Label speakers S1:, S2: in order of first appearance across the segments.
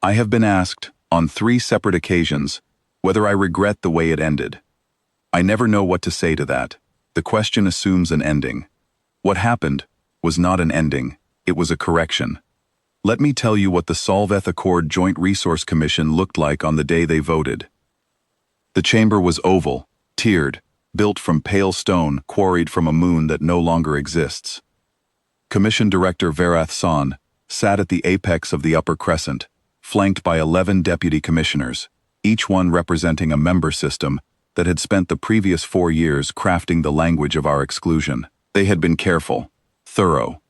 S1: I have been asked, on 3 separate occasions, whether I regret the way it ended. I never know what to say to that. The question assumes an ending. What happened was not an ending, it was a correction. Let me tell you what the Solveth Accord Joint Resource Commission looked like on the day they voted. The chamber was oval, tiered, built from pale stone quarried from a moon that no longer exists. Commission Director Varath San sat at the apex of the upper crescent, flanked by 11 deputy commissioners, each one representing a member system that had spent the previous 4 years crafting the language of our exclusion. They had been careful, thorough.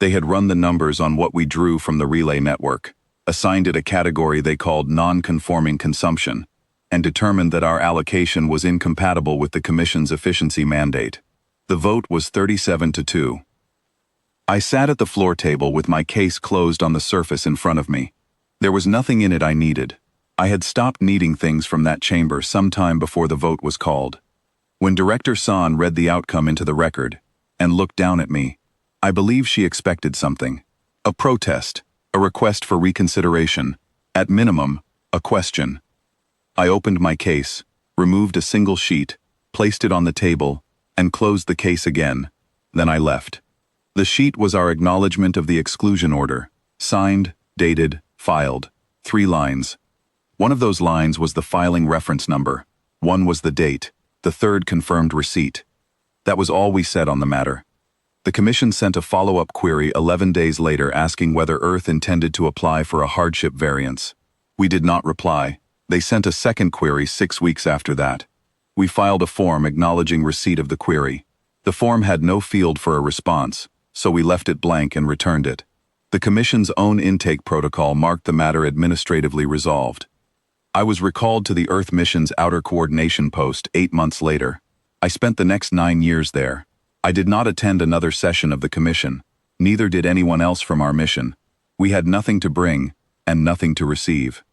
S1: They had run the numbers on what we drew from the relay network, assigned it a category they called non-conforming consumption, and determined that our allocation was incompatible with the Commission's efficiency mandate. The vote was 37-2. I sat at the floor table with my case closed on the surface in front of me. There was nothing in it I needed. I had stopped needing things from that chamber sometime before the vote was called. When Director San read the outcome into the record and looked down at me, I believe she expected something. A protest, a request for reconsideration, at minimum, a question. I opened my case, removed a single sheet, placed it on the table, and closed the case again. Then I left. The sheet was our acknowledgement of the exclusion order, signed, dated, filed, 3 lines. One of those lines was the filing reference number, one was the date, the third confirmed receipt. That was all we said on the matter. The Commission sent a follow-up query 11 days later asking whether Earth intended to apply for a hardship variance. We did not reply. They sent a second query 6 weeks after that. We filed a form acknowledging receipt of the query. The form had no field for a response, so we left it blank and returned it. The Commission's own intake protocol marked the matter administratively resolved. I was recalled to the Earth Mission's Outer Coordination Post 8 months later. I spent the next 9 years there. I did not attend another session of the Commission. Neither did anyone else from our mission. We had nothing to bring and nothing to receive.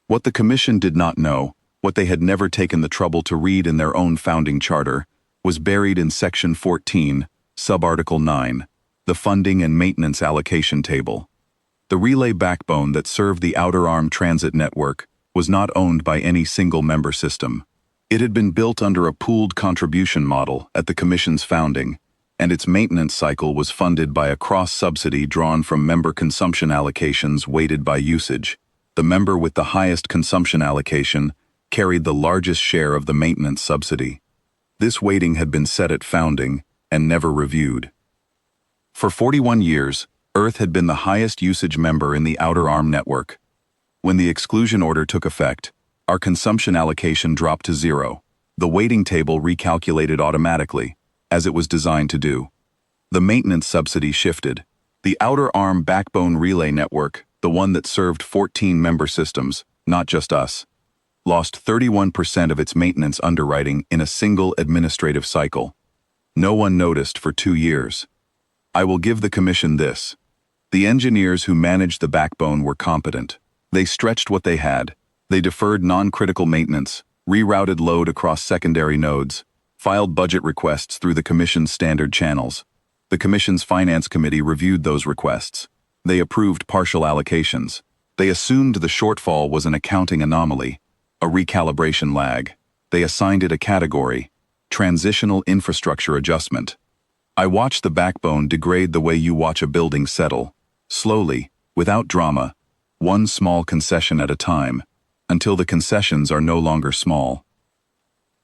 S1: What the Commission did not know, what they had never taken the trouble to read in their own founding charter, was buried in Section 14, Subarticle 9, the Funding and Maintenance Allocation Table. The relay backbone that served the Outer Arm Transit Network was not owned by any single member system. It had been built under a pooled contribution model at the Commission's founding, and its maintenance cycle was funded by a cross-subsidy drawn from member consumption allocations weighted by usage. The member with the highest consumption allocation carried the largest share of the maintenance subsidy. This weighting had been set at founding and never reviewed. For 41 years, Earth had been the highest usage member in the Outer Arm network. When the exclusion order took effect, our consumption allocation dropped to 0. The weighting table recalculated automatically, as it was designed to do. The maintenance subsidy shifted. The Outer Arm backbone relay network, the one that served 14 member systems, not just us, lost 31% of its maintenance underwriting in a single administrative cycle. No one noticed for 2 years. I will give the Commission this. The engineers who managed the backbone were competent. They stretched what they had. They deferred non-critical maintenance, rerouted load across secondary nodes, filed budget requests through the Commission's standard channels. The Commission's Finance Committee reviewed those requests. They approved partial allocations. They assumed the shortfall was an accounting anomaly, a recalibration lag. They assigned it a category, Transitional Infrastructure Adjustment. I watched the backbone degrade the way you watch a building settle, slowly, without drama, one small concession at a time, until the concessions are no longer small.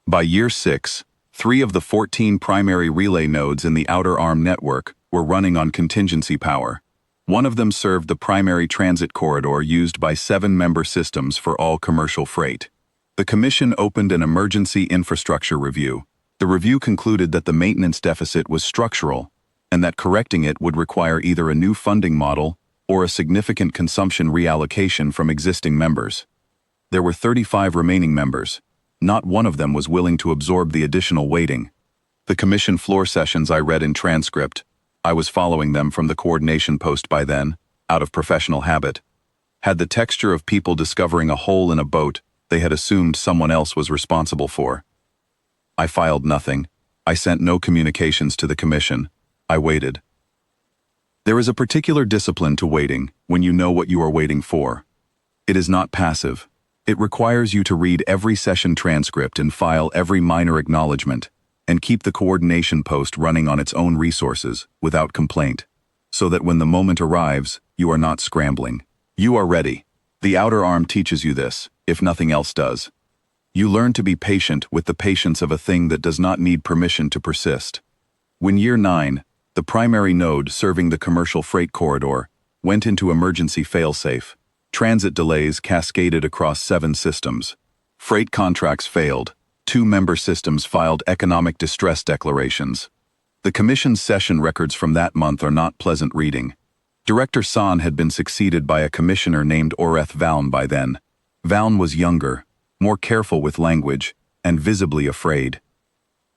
S1: By year 6, 3 of the 14 primary relay nodes in the Outer Arm network were running on contingency power. One of them served the primary transit corridor used by 7 member systems for all commercial freight. The Commission opened an emergency infrastructure review. The review concluded that the maintenance deficit was structural, and that correcting it would require either a new funding model or a significant consumption reallocation from existing members. There were 35 remaining members. Not one of them was willing to absorb the additional weighting. The Commission floor sessions I read in transcript, I was following them from the coordination post by then, out of professional habit, had the texture of people discovering a hole in a boat they had assumed someone else was responsible for. I filed nothing. I sent no communications to the Commission. I waited. There is a particular discipline to waiting when you know what you are waiting for. It is not passive. It requires you to read every session transcript and file every minor acknowledgement, and keep the coordination post running on its own resources, without complaint, so that when the moment arrives, you are not scrambling. You are ready. The outer arm teaches you this, if nothing else does. You learn to be patient with the patience of a thing that does not need permission to persist. When Year 9, the primary node serving the commercial freight corridor, went into emergency failsafe, transit delays cascaded across 7 systems. Freight contracts failed. 2 member systems filed economic distress declarations. The Commission's session records from that month are not pleasant reading. Director San had been succeeded by a commissioner named Oreth Valn by then. Valn was younger, more careful with language, and visibly afraid.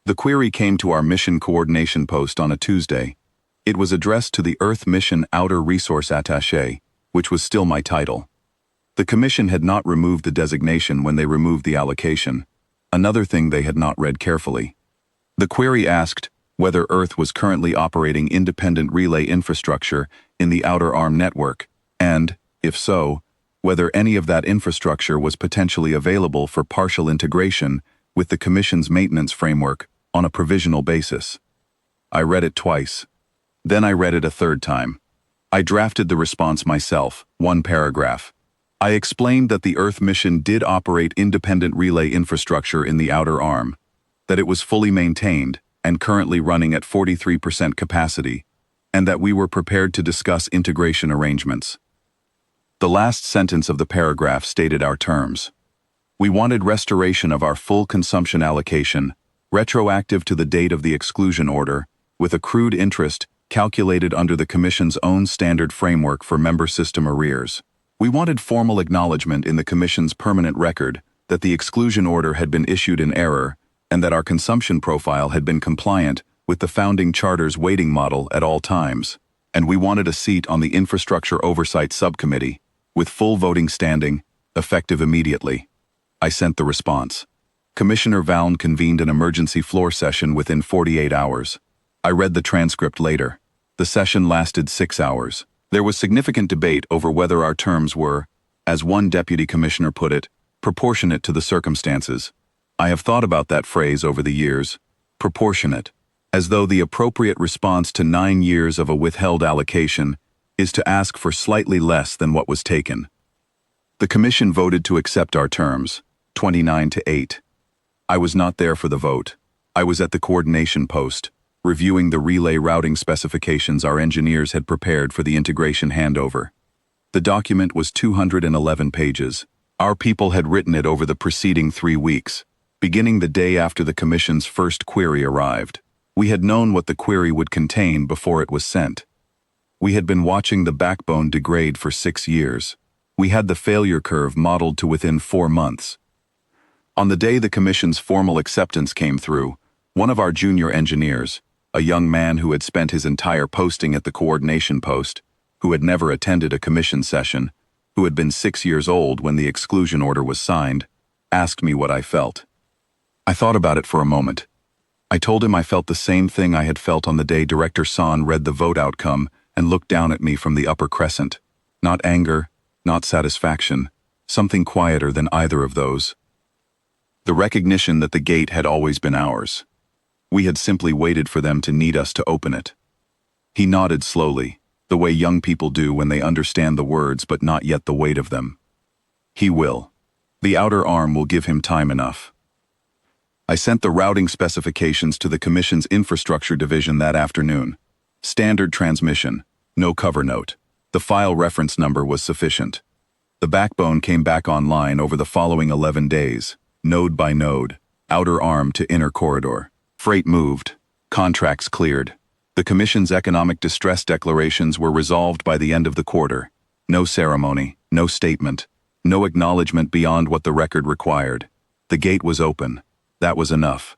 S1: The query came to our mission coordination post on a Tuesday. It was addressed to the Earth Mission Outer Resource Attaché, which was still my title. The Commission had not removed the designation when they removed the allocation, another thing they had not read carefully. The query asked whether Earth was currently operating independent relay infrastructure in the Outer Arm network, and, if so, whether any of that infrastructure was potentially available for partial integration with the Commission's maintenance framework on a provisional basis. I read it twice. Then I read it a third time. I drafted the response myself, 1 paragraph. I explained that the Earth mission did operate independent relay infrastructure in the Outer Arm, that it was fully maintained and currently running at 43% capacity, and that we were prepared to discuss integration arrangements. The last sentence of the paragraph stated our terms. We wanted restoration of our full consumption allocation, retroactive to the date of the exclusion order, with accrued interest calculated under the Commission's own standard framework for member system arrears. We wanted formal acknowledgement in the Commission's permanent record that the exclusion order had been issued in error and that our consumption profile had been compliant with the founding charter's weighting model at all times. And we wanted a seat on the Infrastructure Oversight Subcommittee, with full voting standing, effective immediately. I sent the response. Commissioner Valn convened an emergency floor session within 48 hours. I read the transcript later. The session lasted 6 hours. There was significant debate over whether our terms were, as one deputy commissioner put it, proportionate to the circumstances. I have thought about that phrase over the years, proportionate, as though the appropriate response to 9 years of a withheld allocation is to ask for slightly less than what was taken. The Commission voted to accept our terms, 29-8. I was not there for the vote. I was at the coordination post, reviewing the relay routing specifications our engineers had prepared for the integration handover. The document was 211 pages. Our people had written it over the preceding 3 weeks, beginning the day after the Commission's first query arrived. We had known what the query would contain before it was sent. We had been watching the backbone degrade for 6 years. We had the failure curve modeled to within 4 months. On the day the Commission's formal acceptance came through, one of our junior engineers, a young man who had spent his entire posting at the coordination post, who had never attended a Commission session, who had been 6 years old when the exclusion order was signed, asked me what I felt. I thought about it for a moment. I told him I felt the same thing I had felt on the day Director San read the vote outcome and looked down at me from the upper crescent. Not anger, not satisfaction, something quieter than either of those. The recognition that the gate had always been ours. We had simply waited for them to need us to open it. He nodded slowly, the way young people do when they understand the words but not yet the weight of them. He will. The Outer Arm will give him time enough. I sent the routing specifications to the Commission's Infrastructure Division that afternoon. Standard transmission, no cover note. The file reference number was sufficient. The backbone came back online over the following 11 days, node by node, outer arm to inner corridor. Freight moved, contracts cleared. The Commission's economic distress declarations were resolved by the end of the quarter. No ceremony, no statement, no acknowledgement beyond what the record required. The gate was open. That was enough.